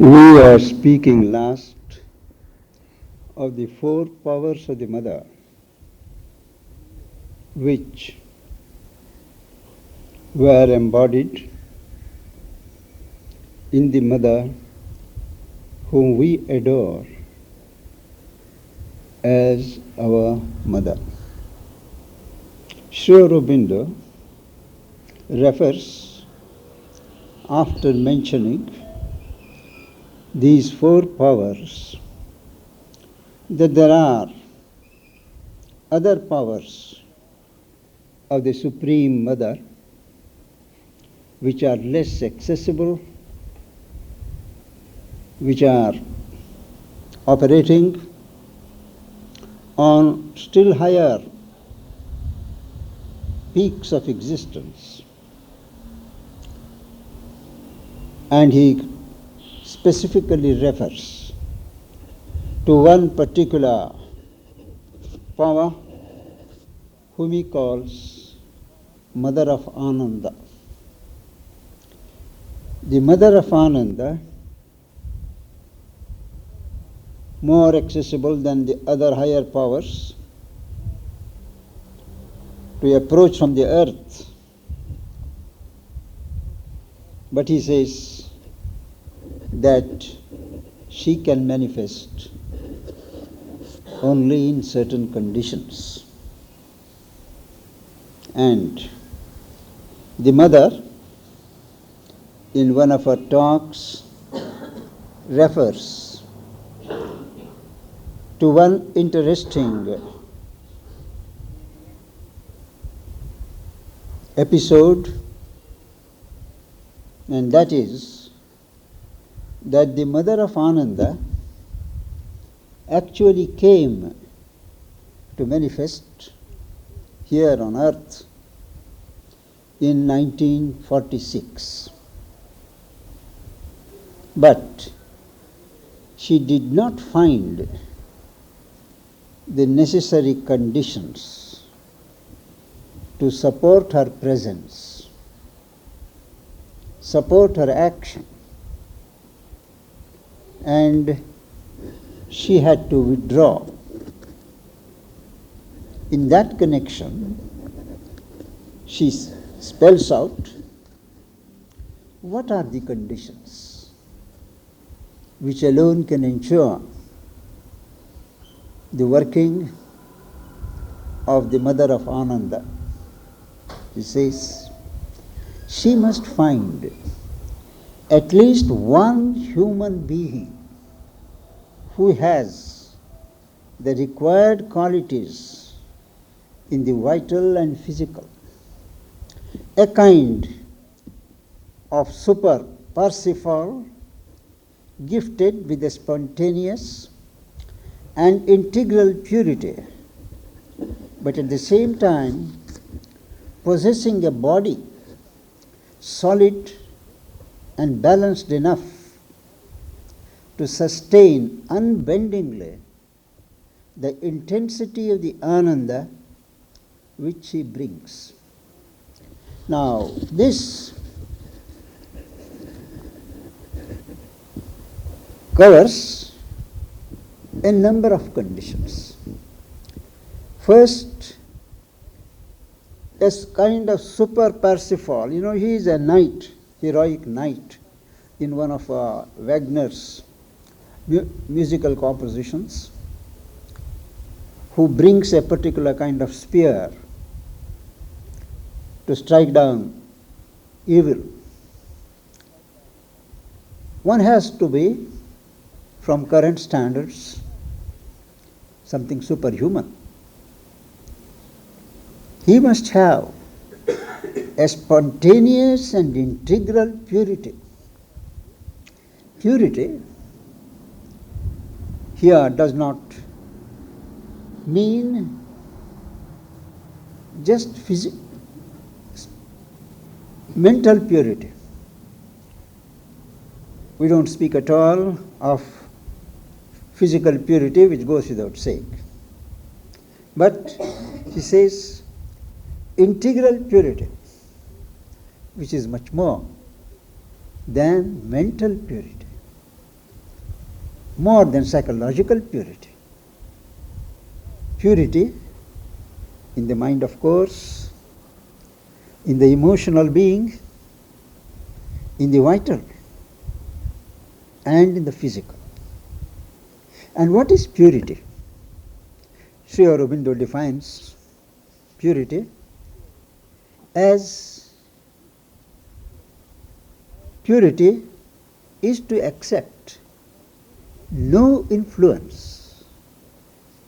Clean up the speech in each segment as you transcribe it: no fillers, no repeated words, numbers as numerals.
We are speaking last of the four powers of the mother, which were embodied in the mother whom we adore as our mother. Sri Aurobindo refers, after mentioning these four powers, that there are other powers of the Supreme Mother which are less accessible, which are operating on still higher peaks of existence. And he specifically refers to one particular power whom he calls Mother of Ananda. The Mother of Ananda, more accessible than the other higher powers, to approach from the earth. But he says that she can manifest only in certain conditions. And the mother, in one of her talks, refers to one interesting episode, and that is that the Mother of Ananda actually came to manifest here on earth in 1946. But she did not find the necessary conditions to support her presence, support her action, and she had to withdraw. In that connection, she spells out what are the conditions which alone can ensure the working of the Mother of Ananda. She says, she must find at least one human being who has the required qualities in the vital and physical, a kind of super Parsifal gifted with a spontaneous and integral purity, but at the same time possessing a body solid and balanced enough to sustain unbendingly the intensity of the Ananda which she brings. Now, this covers a number of conditions. First, a kind of super Parsifal. He is a knight, heroic knight, in one of Wagner's musical compositions, who brings a particular kind of spear to strike down evil. One has to be, from current standards, something superhuman. He must have a spontaneous and integral purity. Purity here does not mean just mental purity. We don't speak at all of physical purity, which goes without saying. But she says integral purity, which is much more than mental purity. more than psychological purity. Purity in the mind, of course, in the emotional being, in the vital, and in the physical. And what is purity? Sri Aurobindo defines purity as purity is to accept no influence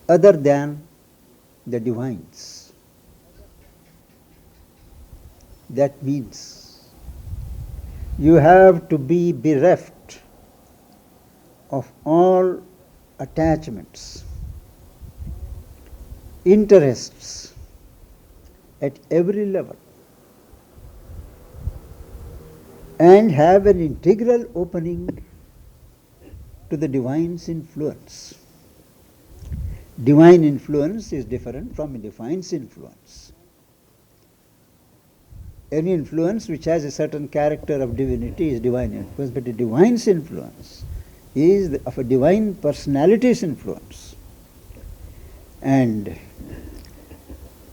other than the divine's. That means you have to be bereft of all attachments, interests at every level, and have an integral opening to the divine's influence. Divine influence is different from divine's influence. Any influence which has a certain character of divinity is divine influence, but the divine's influence is of a divine personality's influence. And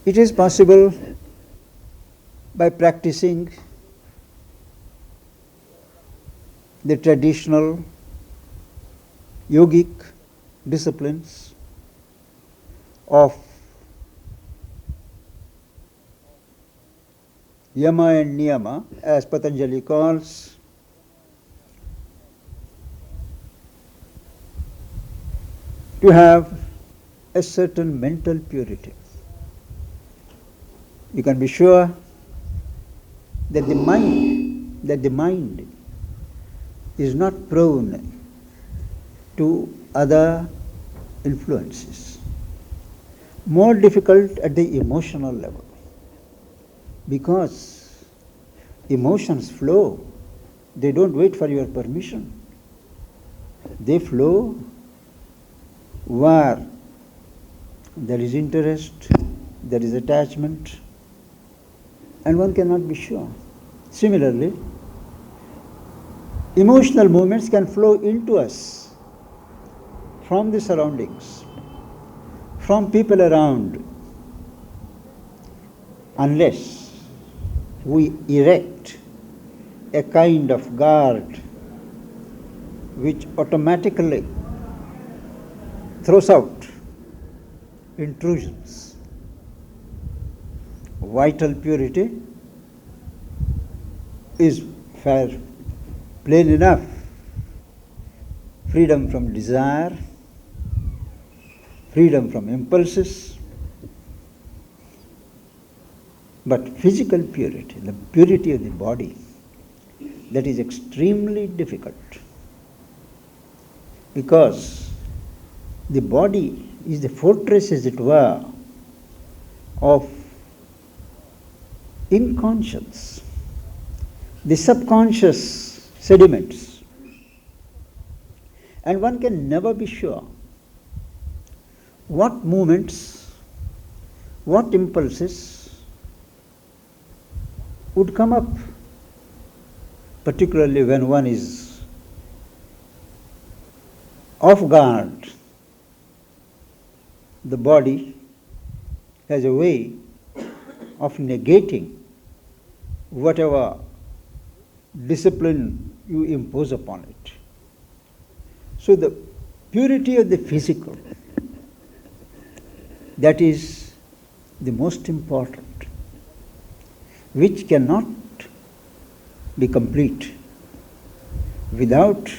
it is possible by practicing the traditional yogic disciplines of yama and niyama, as Patanjali calls, to have a certain mental purity. You can be sure that the mind is not prone to other influences. More difficult at the emotional level, because emotions flow. They don't wait for your permission. They flow where there is interest, there is attachment, and one cannot be sure. Similarly, emotional movements can flow into us from the surroundings, from people around, unless we erect a kind of guard which automatically throws out intrusions. Vital purity is fair, plain enough. Freedom from desire, freedom from impulses. But physical purity, the purity of the body, that is extremely difficult, because the body is the fortress, as it were, of inconscience, the subconscious sediments, and one can never be sure what movements, what impulses would come up, particularly when one is off guard. The body has a way of negating whatever discipline you impose upon it. So the purity of the physical, that is the most important, which cannot be complete without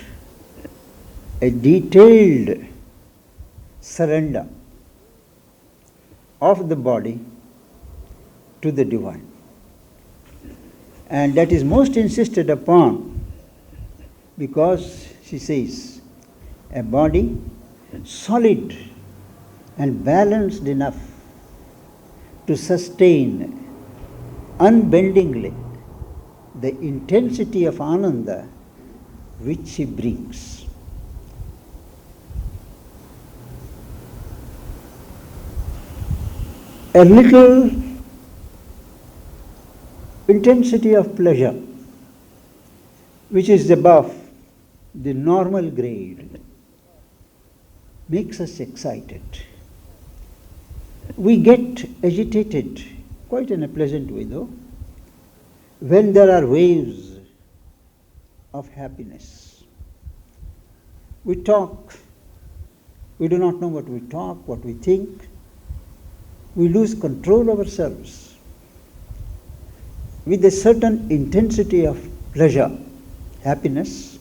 a detailed surrender of the body to the divine. And that is most insisted upon, because she says, a body solid and balanced enough to sustain unbendingly the intensity of ananda which she brings. A little intensity of pleasure, which is above the normal grade, makes us excited. We get agitated, quite in a pleasant way though, when there are waves of happiness. We talk, we do not know what we talk, what we think. We lose control of ourselves with a certain intensity of pleasure, happiness,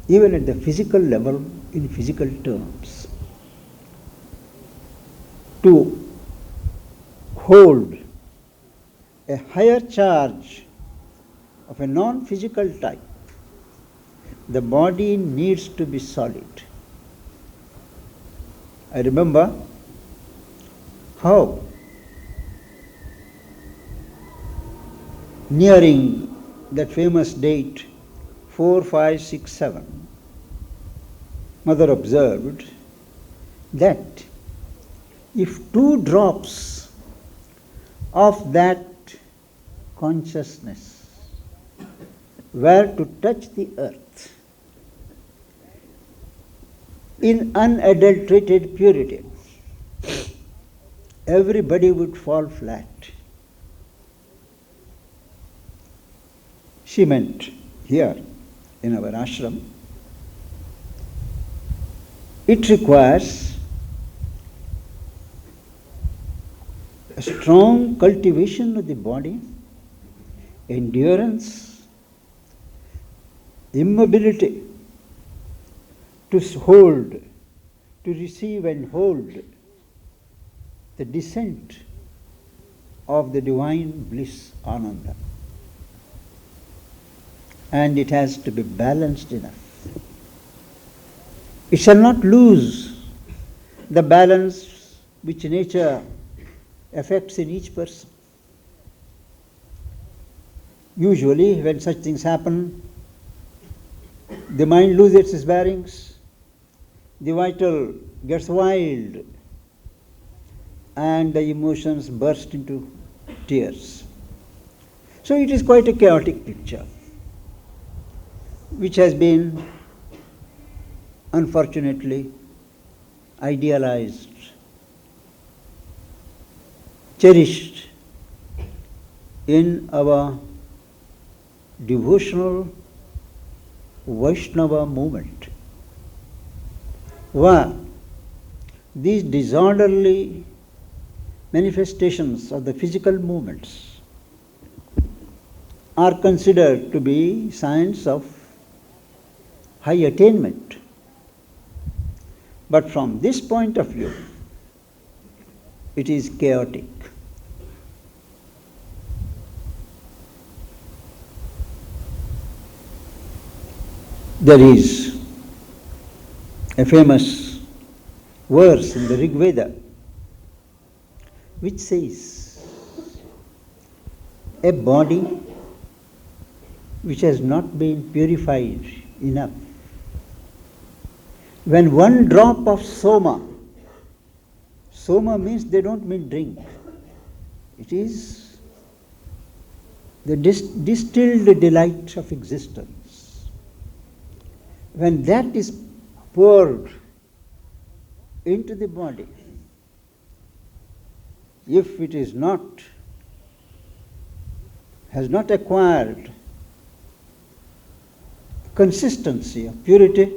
even at the physical level, in physical terms. To hold a higher charge of a non-physical type, the body needs to be solid. I remember how nearing that famous date 4, 5, 6, 7, Mother observed that if 2 drops of that consciousness were to touch the earth in unadulterated purity, everybody would fall flat. She meant here in our ashram, it requires a strong cultivation of the body, endurance, immobility, to hold, to receive and hold the descent of the divine bliss, Ananda. And it has to be balanced enough. It shall not lose the balance which nature affects in each person. Usually, when such things happen, the mind loses its bearings, the vital gets wild, and the emotions burst into tears. So it is quite a chaotic picture, which has been unfortunately idealized, cherished in our devotional Vaishnava movement, where these disorderly manifestations of the physical movements are considered to be signs of high attainment. But from this point of view, it is chaotic. There is a famous verse in the Rig Veda which says, a body which has not been purified enough, when 1 drop of soma means they don't mean drink, it is the distilled delight of existence. When that is poured into the body, if it is has not acquired consistency of purity,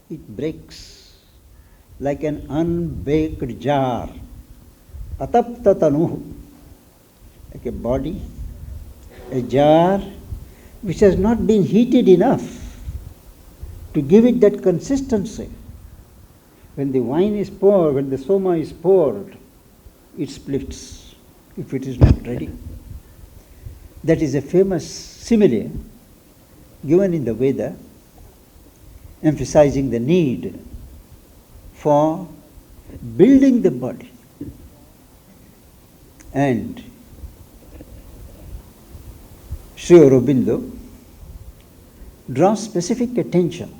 it breaks like an unbaked jar, atapta tanuhu, like a body, a jar which has not been heated enough to give it that consistency. When the wine is poured, when the soma is poured, it splits if it is not ready. That is a famous simile given in the Veda, emphasizing the need for building the body. And Sri Aurobindo draws specific attention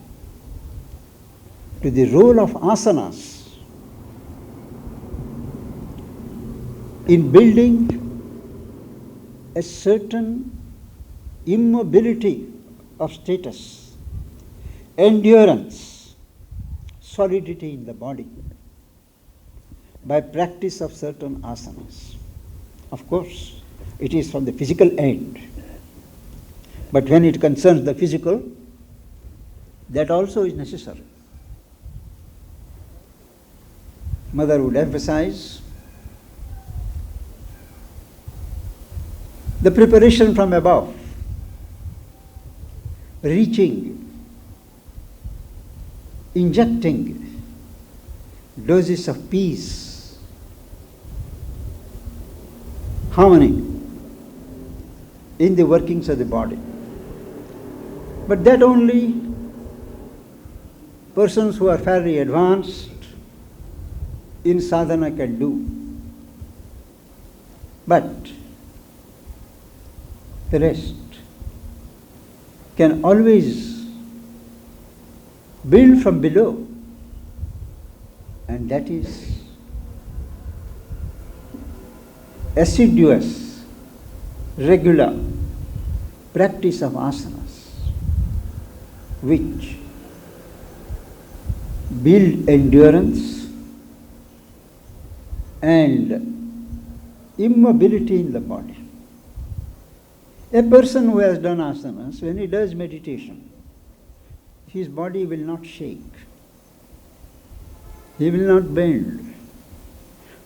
to the role of asanas in building a certain immobility of status, endurance, solidity in the body by practice of certain asanas. Of course, it is from the physical end. But when it concerns the physical, that also is necessary. Mother would emphasize the preparation from above, reaching, injecting doses of peace, harmony in the workings of the body. But that only persons who are fairly advanced in sadhana can do. But the rest can always build from below, and that is assiduous, regular practice of asanas, which build endurance and immobility in the body. A person who has done asanas, when he does meditation, his body will not shake. He will not bend.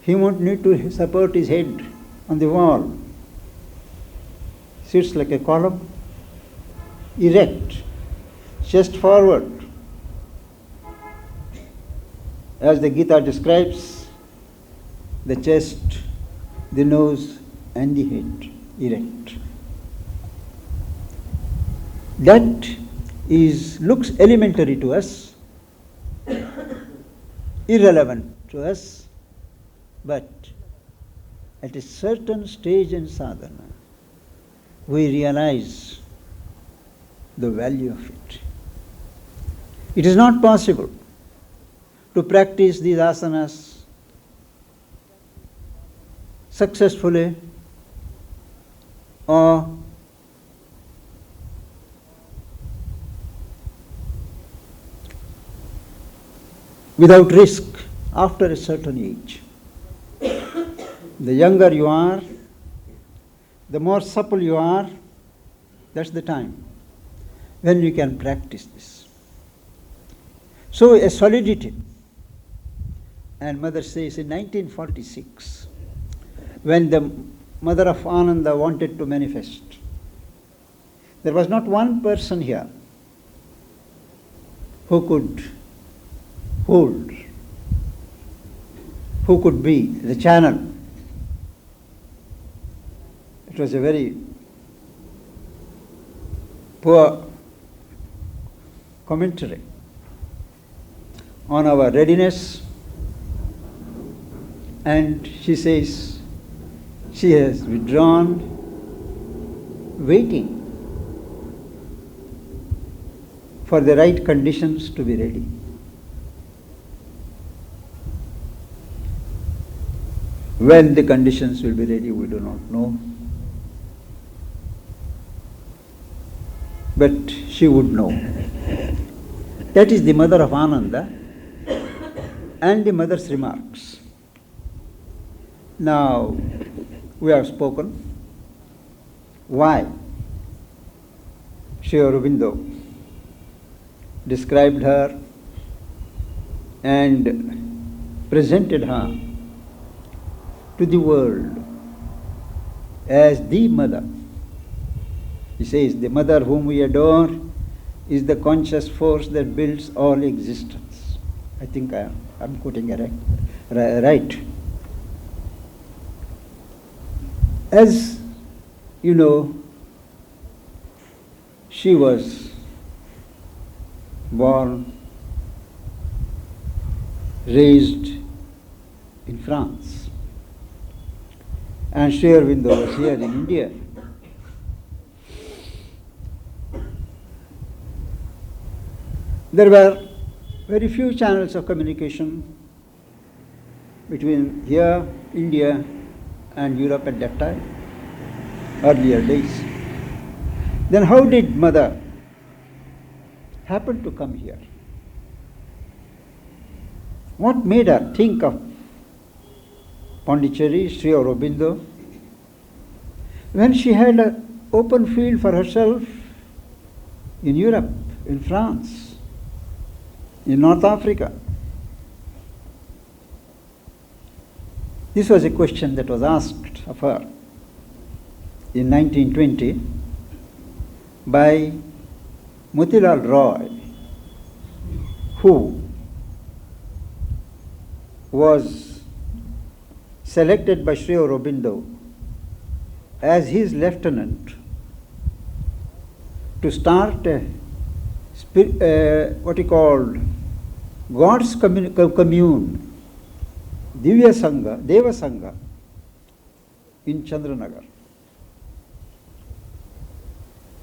He won't need to support his head on the wall. Sits like a column, erect, chest forward. As the Gita describes, the chest, the nose, and the head erect. That looks elementary to us, irrelevant to us, but at a certain stage in sadhana, we realize the value of it. It is not possible to practice these asanas successfully or without risk after a certain age. The younger you are, the more supple you are, that's the time when you can practice this. So a solidity. And Mother says in 1946, when the Mother of Ananda wanted to manifest, there was not one person here who could hold, who could be the channel. It was a very poor commentary on our readiness, and she says she has withdrawn, waiting for the right conditions to be ready. When the conditions will be ready, we do not know. But she would know. That is the Mother of Ananda and the Mother's remarks. Now, we have spoken why Sri Aurobindo described her and presented her to the world as the mother. He says, the mother whom we adore is the conscious force that builds all existence. I think I'm quoting it right. As you know, she was born, raised in France, and Sri Aurobindo was here in India. There were very few channels of communication between here, India, and Europe at that time, earlier days. Then how did Mother happen to come here? What made her think of Pondicherry, Sri Aurobindo, when she had an open field for herself in Europe, in France, in North Africa? This was a question that was asked of her in 1920 by Motilal Roy, who was selected by Sri Aurobindo as his lieutenant to start what he called God's commune, Divya Sangha, Deva Sangha in Chandranagar.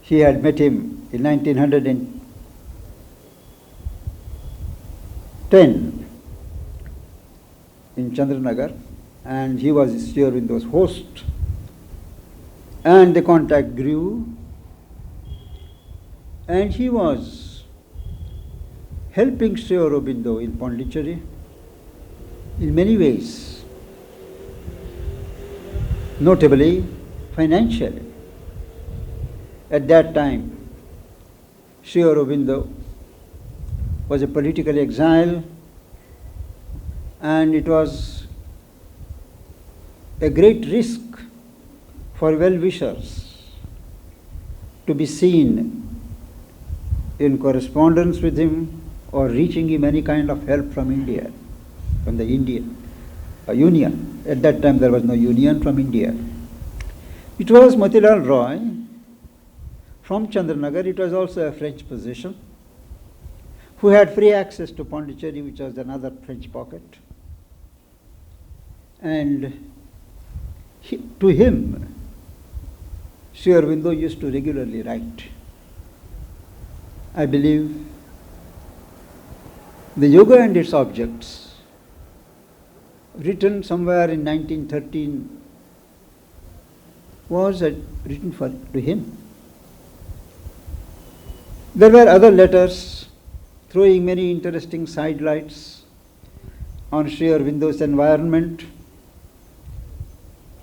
He had met him in 1910 in Chandranagar, and he was Sri Aurobindo's host. And the contact grew, and he was helping Sri Aurobindo in Pondicherry in many ways, notably financially. At that time, Sri Aurobindo was a political exile, and it was a great risk for well-wishers to be seen in correspondence with him or reaching him any kind of help from India, from the Indian Union. At that time there was no union from India. It was Motilal Roy from Chandranagar. It was also a French possession, who had free access to Pondicherry, which was another French pocket. And to him, Sri Aurobindo used to regularly write. I believe the Yoga and its Objects, written somewhere in 1913, was written to him. There were other letters throwing many interesting sidelights on Sri Aurobindo's environment,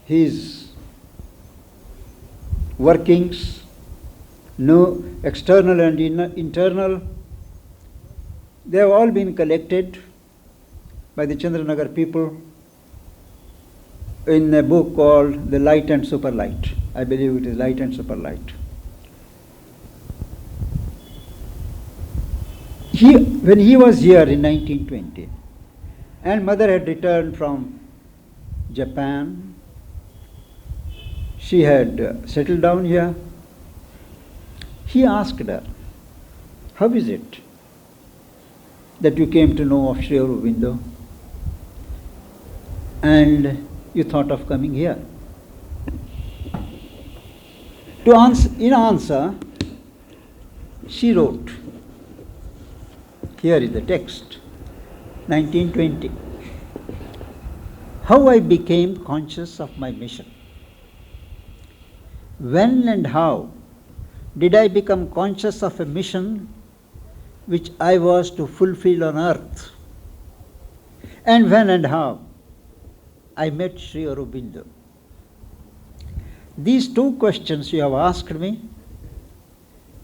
his workings, no external and internal. They have all been collected by the Chandranagar people in a book called The Light and Superlight. I believe it is Light and Superlight. When he was here in 1920, and mother had returned from Japan, she had settled down here. He asked her, "How is it that you came to know of Sri Aurobindo and you thought of coming here?" In answer, she wrote, here is the text, 1920, "How I became conscious of my mission. When and how did I become conscious of a mission which I was to fulfill on earth? And when and how I met Sri Aurobindo? These two questions you have asked me,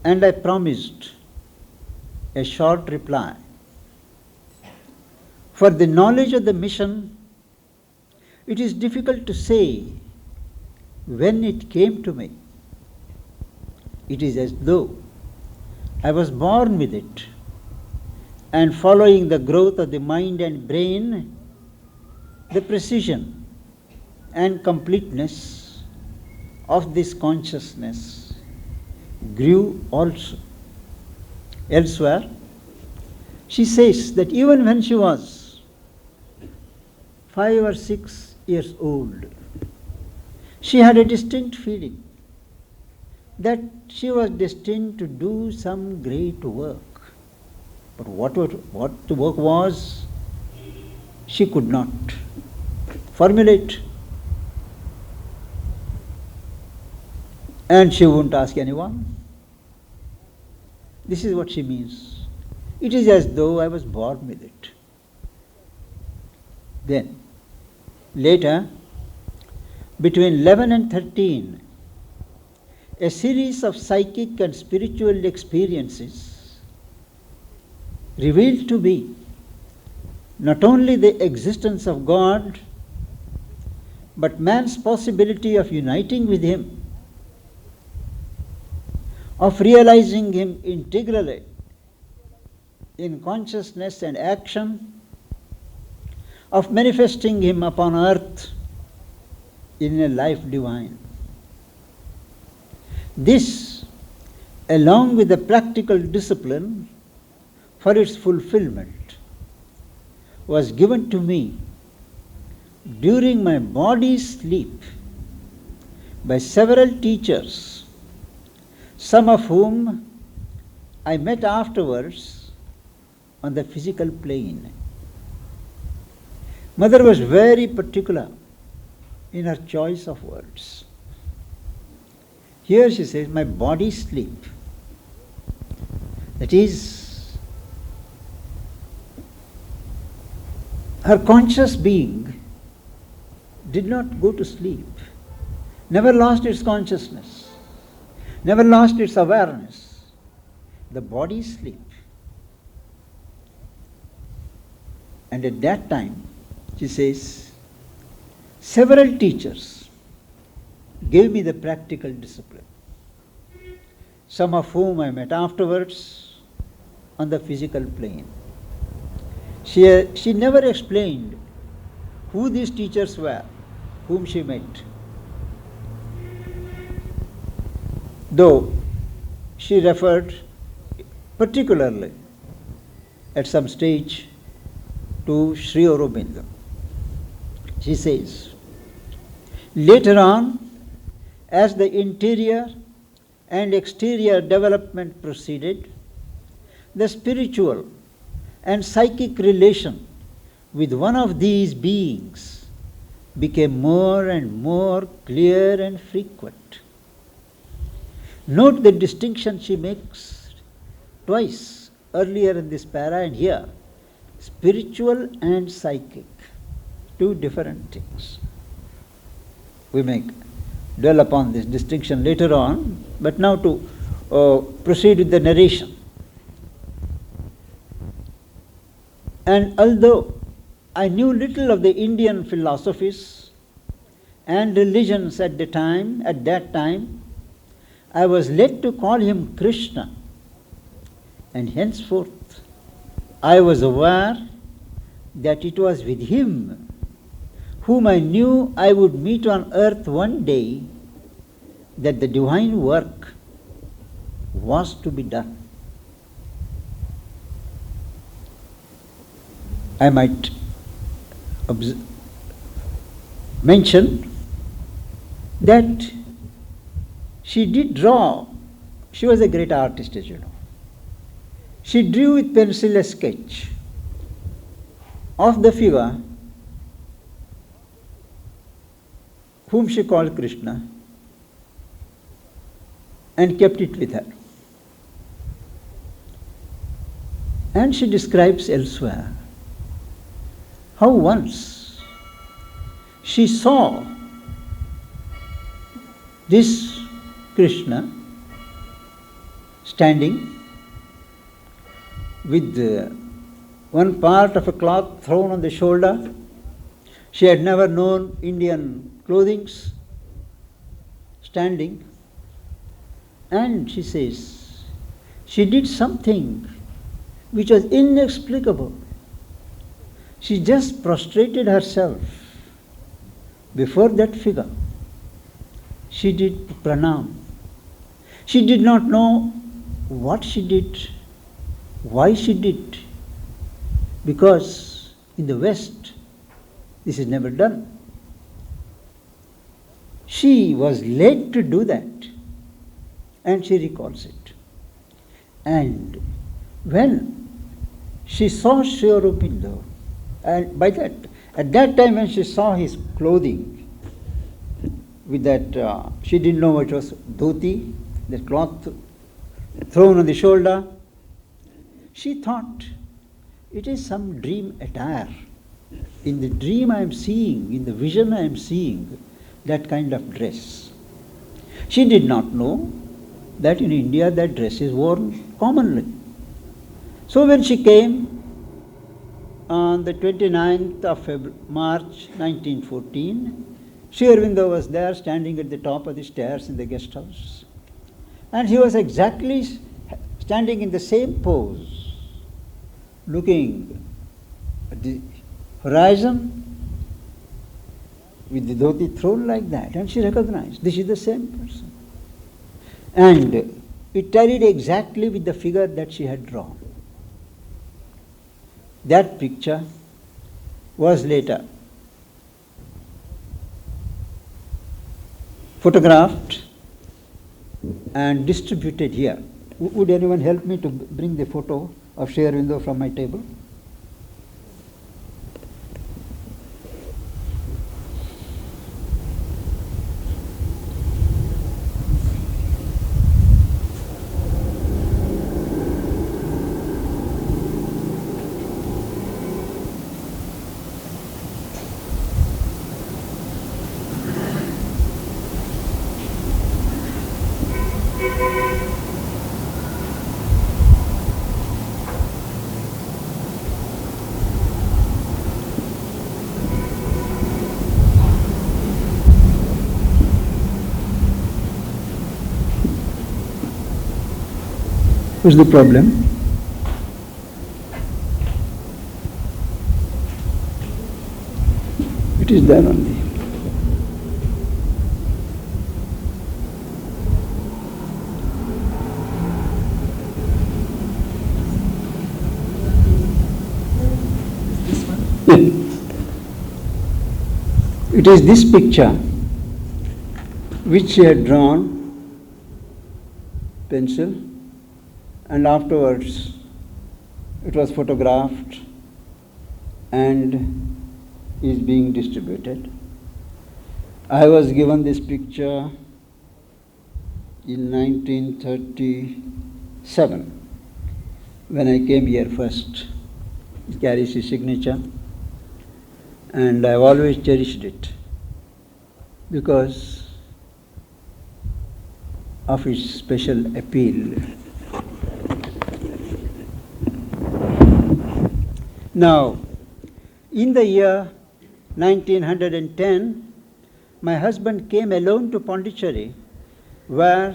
and I promised a short reply. For the knowledge of the mission, it is difficult to say when it came to me. It is as though I was born with it, and following the growth of the mind and brain, the precision and completeness of this consciousness grew also. Elsewhere, she says that even when she was 5 or 6 years old, she had a distinct feeling that she was destined to do some great work. But what the work was, she could not formulate. And she wouldn't ask anyone. This is what she means. It is as though I was born with it. then. Later, between 11 and 13, a series of psychic and spiritual experiences revealed to me not only the existence of God, but man's possibility of uniting with Him, of realizing Him integrally in consciousness and action, of manifesting Him upon earth in a life divine. This, along with the practical discipline for its fulfillment, was given to me during my body's sleep by several teachers, some of whom I met afterwards on the physical plane. Mother was very particular in her choice of words. Here she says, my body sleep. That is, her conscious being did not go to sleep, never lost its consciousness, never lost its awareness. The body sleep. And at that time, she says, several teachers gave me the practical discipline, some of whom I met afterwards on the physical plane. She never explained who these teachers were, whom she met, though she referred particularly at some stage to Sri Aurobindo. She says, later on, as the interior and exterior development proceeded, the spiritual and psychic relation with one of these beings became more and more clear and frequent. Note the distinction she makes twice, earlier in this para and here. Spiritual and psychic, two different things. We may dwell upon this distinction later on, but now to proceed with the narration. And although I knew little of the Indian philosophies and religions at that time, I was led to call him Krishna, and henceforth I was aware that it was with him, whom I knew I would meet on earth one day, that the divine work was to be done. I might mention that she did draw. She was a great artist, as you know. She drew with pencil a sketch of the figure whom she called Krishna and kept it with her. And she describes elsewhere how once she saw this Krishna standing with one part of a cloth thrown on the shoulder. She had never known Indian clothings, standing. And she says, she did something which was inexplicable. She just prostrated herself before that figure. She did pranam. She did not know what she did, why she did, because in the West this is never done. She was led to do that, and she recalls it. And when she saw Sri Aurobindo, and at that time when she saw his clothing, with that, she didn't know it was dhoti, the cloth thrown on the shoulder. She thought it is some dream attire in the dream I am seeing, in the vision I am seeing, that kind of dress. She did not know that in India that dress is worn commonly. So when she came on the 29th of March 1914, Sri Aurobindo was there standing at the top of the stairs in the guest house. And he was exactly standing in the same pose, looking at the horizon with the dhoti thrown like that. And she recognized this is the same person. And it tallied exactly with the figure that she had drawn. That picture was later photographed and distributed here. Would anyone help me to bring the photo of Sri Aurobindo from my table? What's the problem? It is there only. This one? It is this picture which she had drawn, pencil, and afterwards it was photographed and is being distributed. I was given this picture in 1937 when I came here first. It carries his signature, and I've always cherished it because of its special appeal. Now, in the year 1910, my husband came alone to Pondicherry, where,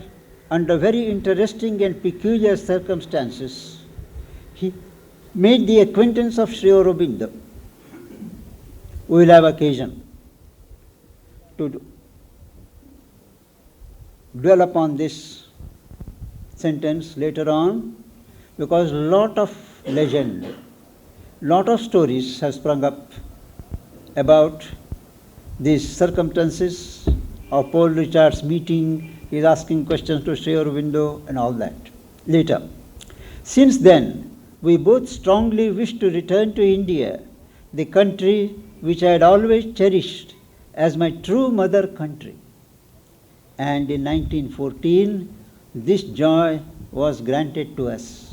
under very interesting and peculiar circumstances, he made the acquaintance of Sri Aurobindo. We will have occasion to dwell upon this sentence later on, because lot of legend, lot of stories have sprung up about these circumstances of Paul Richard's meeting, his asking questions to Sri Aurobindo and all that. Later, since then, we both strongly wished to return to India, the country which I had always cherished as my true mother country. And in 1914, this joy was granted to us.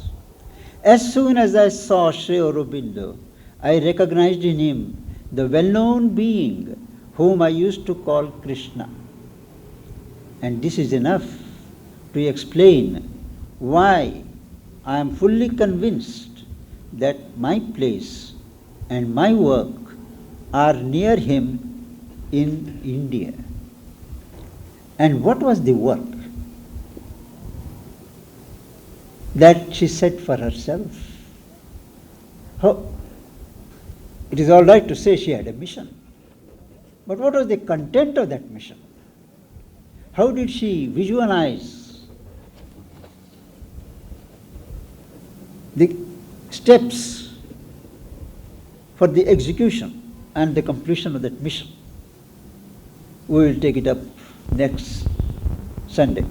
As soon as I saw Sri Aurobindo, I recognized in him the well-known being whom I used to call Krishna. And this is enough to explain why I am fully convinced that my place and my work are near him in India. And what was the work that she set for herself? It is all right to say she had a mission, but what was the content of that mission? How did she visualize the steps for the execution and the completion of that mission? We will take it up next Sunday.